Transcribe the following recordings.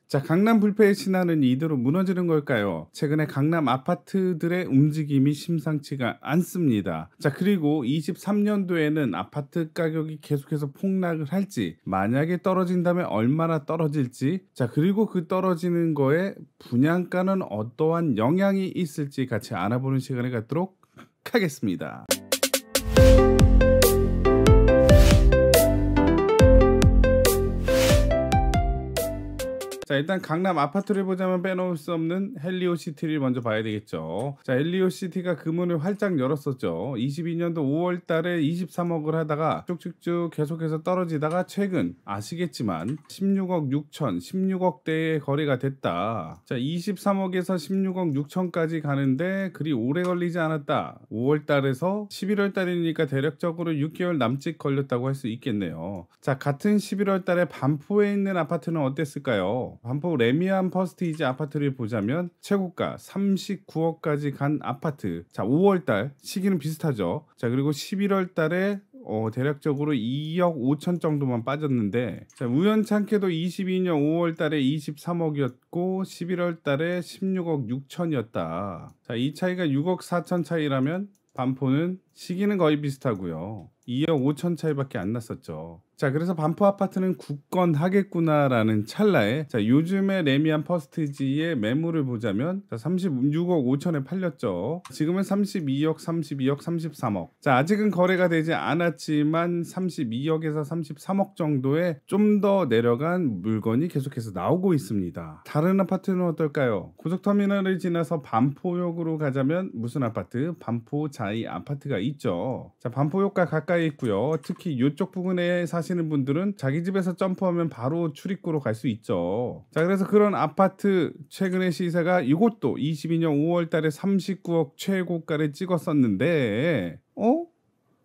자, 강남 불패의 신화는 이대로 무너지는 걸까요? 최근에 강남 아파트들의 움직임이 심상치가 않습니다. 자, 그리고 23년도에는 아파트 가격이 계속해서 폭락을 할지, 만약에 떨어진다면 얼마나 떨어질지, 자, 그리고 그 떨어지는 거에 분양가는 어떠한 영향이 있을지 같이 알아보는 시간을 갖도록 하겠습니다. 자, 일단 강남 아파트를 보자면 빼놓을 수 없는 헬리오시티를 먼저 봐야 되겠죠. 자, 헬리오시티가 그 문을 활짝 열었었죠. 22년도 5월 달에 23억을 하다가 쭉쭉쭉 계속해서 떨어지다가 최근 아시겠지만 16억 6천, 16억대의 거래가 됐다. 자, 23억에서 16억 6천까지 가는데 그리 오래 걸리지 않았다. 5월 달에서 11월 달이니까 대략적으로 6개월 남짓 걸렸다고 할 수 있겠네요. 자, 같은 11월 달에 반포에 있는 아파트는 어땠을까요? 반포 레미안 퍼스티지 아파트를 보자면 최고가 39억까지 간 아파트. 자, 5월달 시기는 비슷하죠. 자, 그리고 11월 달에 대략적으로 2억 5천 정도만 빠졌는데, 자, 우연찮게도 22년 5월 달에 23억이었고 11월 달에 16억 6천이었다. 자, 이 차이가 6억 4천 차이라면 반포는 시기는 거의 비슷하고요. 2억 5천 차이밖에 안 났었죠. 자, 그래서 반포 아파트는 굳건하겠구나라는 찰나에, 자, 요즘에 레미안 퍼스티지의 매물을 보자면 36억 5천에 팔렸죠. 지금은 32억, 32억, 33억. 자, 아직은 거래가 되지 않았지만 32억에서 33억 정도의 좀 더 내려간 물건이 계속해서 나오고 있습니다. 다른 아파트는 어떨까요? 고속터미널을 지나서 반포역으로 가자면 무슨 아파트? 반포 자이 아파트가 있죠. 자, 반포역과 가까이 있고요. 특히 이쪽 부근에 사시는 분들은 자기 집에서 점프하면 바로 출입구로 갈 수 있죠. 자, 그래서 그런 아파트 최근의 시세가 이것도 22년 5월 달에 39억 최고가를 찍었었는데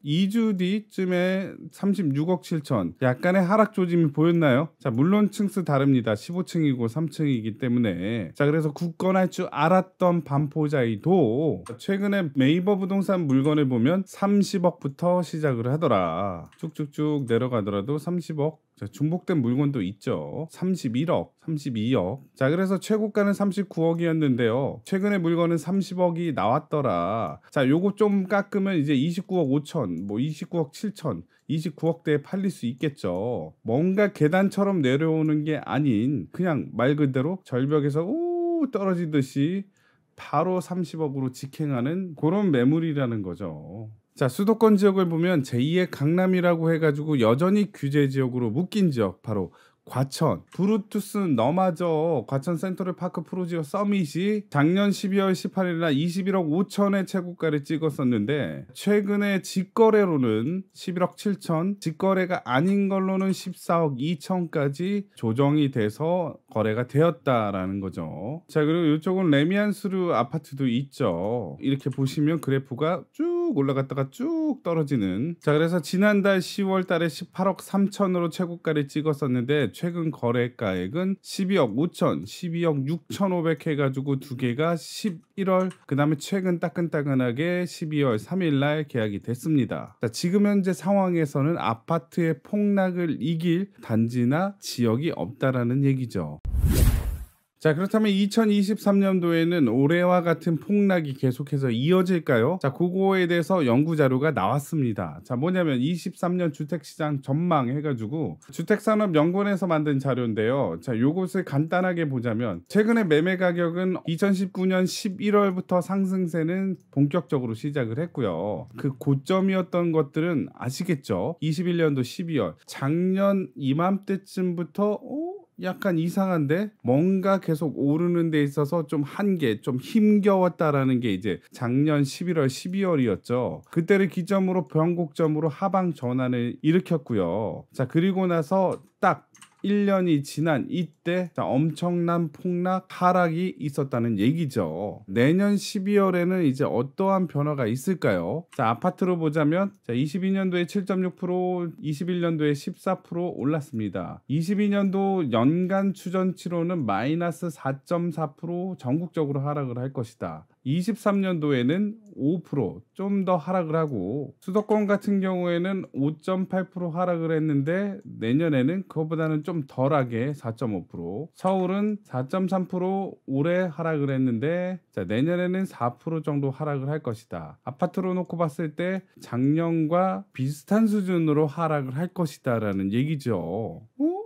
2주 뒤쯤에 36억 7천, 약간의 하락 조짐이 보였나요? 자, 물론 층수 다릅니다. 15층이고 3층이기 때문에. 자, 그래서 굳건할 줄 알았던 반포자이도 최근에 네이버 부동산 물건을 보면 30억부터 시작을 하더라. 쭉쭉쭉 내려가더라도 30억, 중복된 물건도 있죠. 31억, 32억. 자, 그래서 최고가는 39억이었는데요. 최근에 물건은 30억이 나왔더라. 자, 요거 좀 깎으면 이제 29억 5천, 29억 7천, 29억대에 팔릴 수 있겠죠. 뭔가 계단처럼 내려오는 게 아닌 그냥 말 그대로 절벽에서 떨어지듯이 바로 30억으로 직행하는 그런 매물이라는 거죠. 자, 수도권 지역을 보면 제2의 강남이라고 해가지고 여전히 규제 지역으로 묶인 지역, 바로 과천, 브루투스는 너마저. 과천 센트럴파크 프로지오 서밋이 작년 12월 18일날 21억 5천의 최고가를 찍었었는데, 최근에 직거래로는 11억 7천, 직거래가 아닌 걸로는 14억 2천까지 조정이 돼서 거래가 되었다라는 거죠. 자, 그리고 이쪽은 레미안스루 아파트도 있죠. 이렇게 보시면 그래프가 쭉 올라갔다가 쭉 떨어지는. 자, 그래서 지난달 10월 달에 18억 3천으로 최고가를 찍었었는데 최근 거래가액은 12억 5천, 12억 6천5백 해가지고 두 개가 11월, 그 다음에 최근 따끈따끈하게 12월 3일날 계약이 됐습니다. 자, 지금 현재 상황에서는 아파트의 폭락을 이길 단지나 지역이 없다라는 얘기죠. 자, 그렇다면 2023년도에는 올해와 같은 폭락이 계속해서 이어질까요? 자, 그거에 대해서 연구 자료가 나왔습니다. 자, 뭐냐면 23년 주택시장 전망 해가지고 주택산업연구원에서 만든 자료인데요. 자, 요것을 간단하게 보자면 최근에 매매 가격은 2019년 11월부터 상승세는 본격적으로 시작을 했고요. 그 고점이었던 것들은 아시겠죠? 21년도 12월, 작년 이맘때쯤부터 약간 이상한데 뭔가 계속 오르는 데 있어서 좀 한계, 좀 힘겨웠다라는 게 이제 작년 11월, 12월이었죠. 그때를 기점으로 변곡점으로 하방 전환을 일으켰고요. 자, 그리고 나서 딱 1년이 지난 이때 엄청난 폭락 하락이 있었다는 얘기죠. 내년 12월에는 이제 어떠한 변화가 있을까요? 자, 아파트로 보자면 22년도에 7.6%, 21년도에 14% 올랐습니다. 22년도 연간 추정치로는 마이너스 4.4% 전국적으로 하락을 할 것이다. 23년도에는 5% 좀 더 하락을 하고 수도권 같은 경우에는 5.8% 하락을 했는데 내년에는 그거보다는 좀 덜하게 4.5%, 서울은 4.3% 올해 하락을 했는데 자, 내년에는 4% 정도 하락을 할 것이다. 아파트로 놓고 봤을 때 작년과 비슷한 수준으로 하락을 할 것이다라는 얘기죠.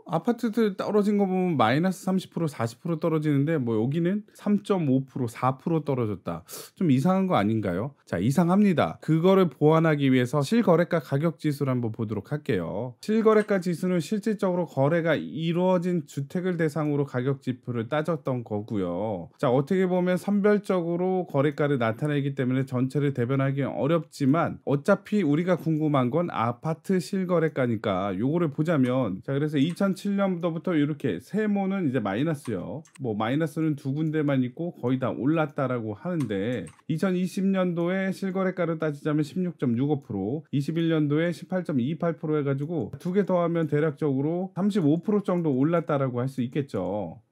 아파트들 떨어진 거 보면 마이너스 30%, 40% 떨어지는데 뭐 여기는 3.5%, 4% 떨어졌다. 좀 이상한 거 아닌가요? 자, 이상합니다. 그거를 보완하기 위해서 실거래가 가격 지수를 한번 보도록 할게요. 실거래가 지수는 실질적으로 거래가 이루어진 주택을 대상으로 가격 지표를 따졌던 거고요. 자, 어떻게 보면 선별적으로 거래가를 나타내기 때문에 전체를 대변하기 어렵지만 어차피 우리가 궁금한 건 아파트 실거래가니까 요거를 보자면 자, 그래서 2007년도부터 이렇게 세모는 이제 마이너스요. 뭐 마이너스는 두 군데만 있고 거의 다 올랐다라고 하는데 2020년도에 실거래가를 따지자면 16.65%, 21년도에 18.28% 해가지고 두 개 더하면 대략적으로 35% 정도 올랐다라고 할 수 있겠죠.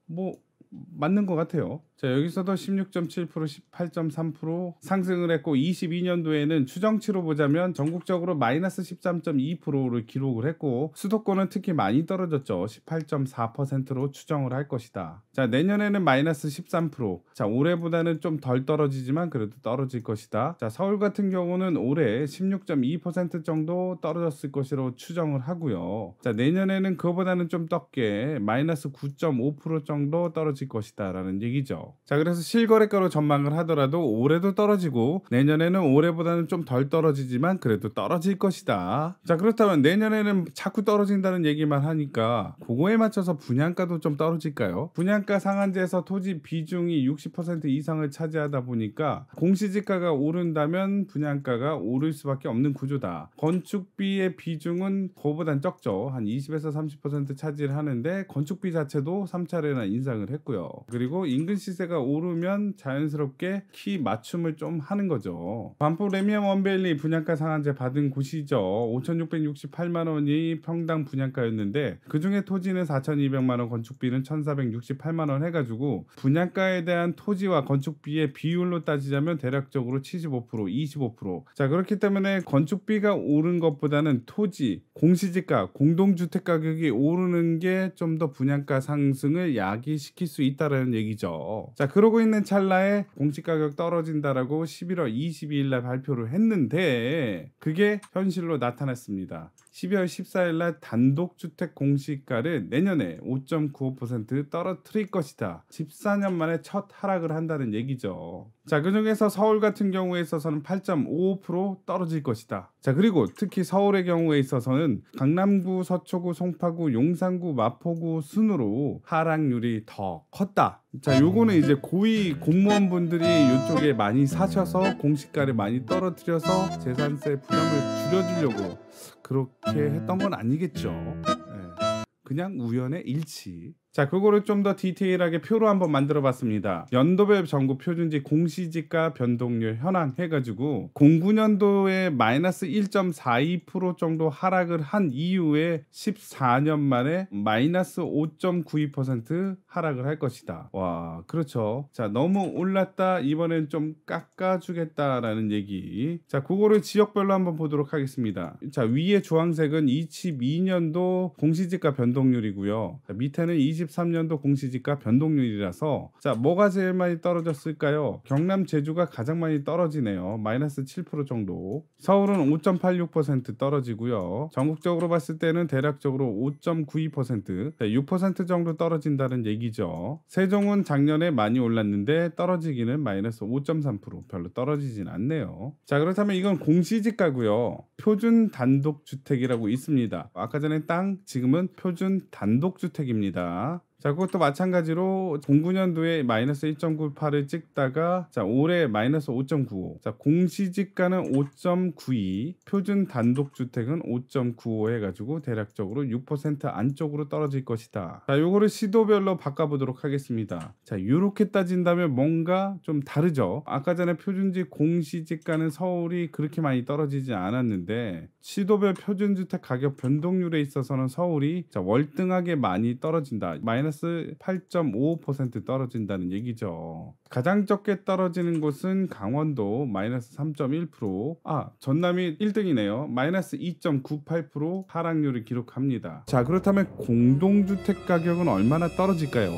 뭐 맞는 것 같아요. 자, 여기서도 16.7%, 18.3% 상승을 했고 22년도에는 추정치로 보자면 전국적으로 마이너스 13.2%를 기록을 했고 수도권은 특히 많이 떨어졌죠. 18.4%로 추정을 할 것이다. 자, 내년에는 마이너스 13%. 자, 올해보다는 좀 덜 떨어지지만 그래도 떨어질 것이다. 자, 서울 같은 경우는 올해 16.2% 정도 떨어졌을 것으로 추정을 하고요. 자, 내년에는 그거보다는 좀 적게 마이너스 9.5% 정도 떨어질 것이다 라는 얘기죠. 자, 그래서 실거래가로 전망을 하더라도 올해도 떨어지고 내년에는 올해보다는 좀 덜 떨어지지만 그래도 떨어질 것이다. 자, 그렇다면 내년에는 자꾸 떨어진다는 얘기만 하니까 그거에 맞춰서 분양가도 좀 떨어질까요? 분양가 상한제에서 토지 비중이 60% 이상을 차지하다 보니까 공시지가가 오른다면 분양가가 오를 수밖에 없는 구조다. 건축비의 비중은 그거보단 적죠. 한 20에서 30% 차지를 하는데 건축비 자체도 3차례나 인상을 했고요. 그리고 인근 시세가 오르면 자연스럽게 키 맞춤을 좀 하는 거죠. 반포 레미안 원베일리 분양가 상한제 받은 곳이죠. 5,668만 원이 평당 분양가였는데 그중에 토지는 4,200만 원, 건축비는 1,468만 원 해가지고 분양가에 대한 토지와 건축비의 비율로 따지자면 대략적으로 75%, 25%. 자, 그렇기 때문에 건축비가 오른 것보다는 토지, 공시지가, 공동주택 가격이 오르는 게 좀 더 분양가 상승을 야기시킬 수 있다는 얘기죠. 자, 그러고 있는 찰나에 공시가격 떨어진다라고 11월 22일 날 발표를 했는데 그게 현실로 나타났습니다. 12월 14일 날 단독주택 공시가를 내년에 5.95% 떨어뜨릴 것이다. 14년 만에 첫 하락을 한다는 얘기죠. 자, 그중에서 서울 같은 경우에 있어서는 8.55% 떨어질 것이다. 자, 그리고 특히 서울의 경우에 있어서는 강남구, 서초구, 송파구, 용산구, 마포구 순으로 하락률이 더 컸다. 자, 요거는 이제 고위 공무원분들이 이쪽에 많이 사셔서 공시가를 많이 떨어뜨려서 재산세 부담을 줄여주려고 그렇게 했던 건 아니겠죠. 네. 그냥 우연의 일치. 자, 그거를 좀 더 디테일하게 표로 한번 만들어 봤습니다. 연도별 전국 표준지 공시지가 변동률 현황 해가지고 09년도에 마이너스 1.42% 정도 하락을 한 이후에 14년 만에 마이너스 5.92% 하락을 할 것이다. 와, 그렇죠. 자, 너무 올랐다, 이번엔 좀 깎아주겠다라는 얘기. 자, 그거를 지역별로 한번 보도록 하겠습니다. 자, 위에 주황색은 22년도 공시지가 변동률이고요. 자, 밑에는 23년도 공시지가 변동률이라서 자, 뭐가 제일 많이 떨어졌을까요? 경남, 제주가 가장 많이 떨어지네요. 마이너스 7% 정도. 서울은 5.86% 떨어지고요. 전국적으로 봤을 때는 대략적으로 5.92%, 6% 정도 떨어진다는 얘기죠. 세종은 작년에 많이 올랐는데 떨어지기는 마이너스 5.3%, 별로 떨어지진 않네요. 자, 그렇다면 이건 공시지가고요. 표준 단독주택이라고 있습니다. 아까 전에 땅, 지금은 표준 단독주택입니다. 자, 그것도 마찬가지로 09년도에 마이너스 1.98을 찍다가 자, 올해 마이너스 5.95. 자, 공시지가는 5.92, 표준 단독주택은 5.95 해가지고 대략적으로 6% 안쪽으로 떨어질 것이다. 자, 요거를 시도별로 바꿔보도록 하겠습니다. 자, 요렇게 따진다면 뭔가 좀 다르죠. 아까 전에 표준지 공시지가는 서울이 그렇게 많이 떨어지지 않았는데 시도별 표준주택 가격 변동률에 있어서는 서울이 자, 월등하게 많이 떨어진다. 마이너스 마이너스 8.55% 떨어진다는 얘기죠. 가장 적게 떨어지는 곳은 강원도 마이너스 3.1%. 전남이 1등이네요. 마이너스 2.98% 하락률을 기록합니다. 자, 그렇다면 공동주택 가격은 얼마나 떨어질까요?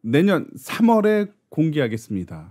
내년 3월에 공개하겠습니다.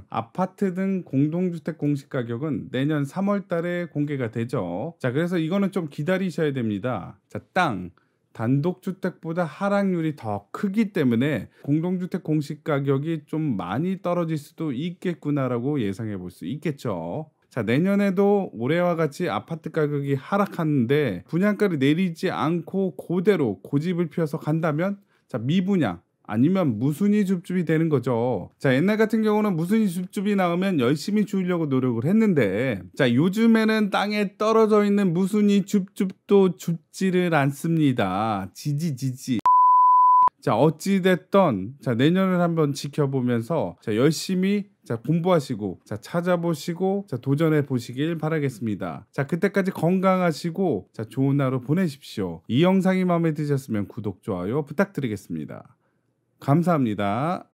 아파트 등 공동주택 공시가격은 내년 3월 달에 공개가 되죠. 자, 그래서 이거는 좀 기다리셔야 됩니다. 자, 땅 단독주택보다 하락률이 더 크기 때문에 공동주택 공시가격이 좀 많이 떨어질 수도 있겠구나라고 예상해 볼 수 있겠죠. 자, 내년에도 올해와 같이 아파트 가격이 하락하는데 분양가를 내리지 않고 그대로 고집을 피워서 간다면 자, 미분양 아니면 무순위 줍줍이 되는 거죠. 자, 옛날 같은 경우는 무순위 줍줍이 나오면 열심히 주려고 노력을 했는데 자, 요즘에는 땅에 떨어져 있는 무순위 줍줍도 줍지를 않습니다. 지지지지. 자, 어찌됐던 자, 내년을 한번 지켜보면서 자, 열심히 자, 공부하시고 자, 찾아보시고 자, 도전해 보시길 바라겠습니다. 자, 그때까지 건강하시고 자, 좋은 하루 보내십시오. 이 영상이 마음에 드셨으면 구독, 좋아요 부탁드리겠습니다. 감사합니다.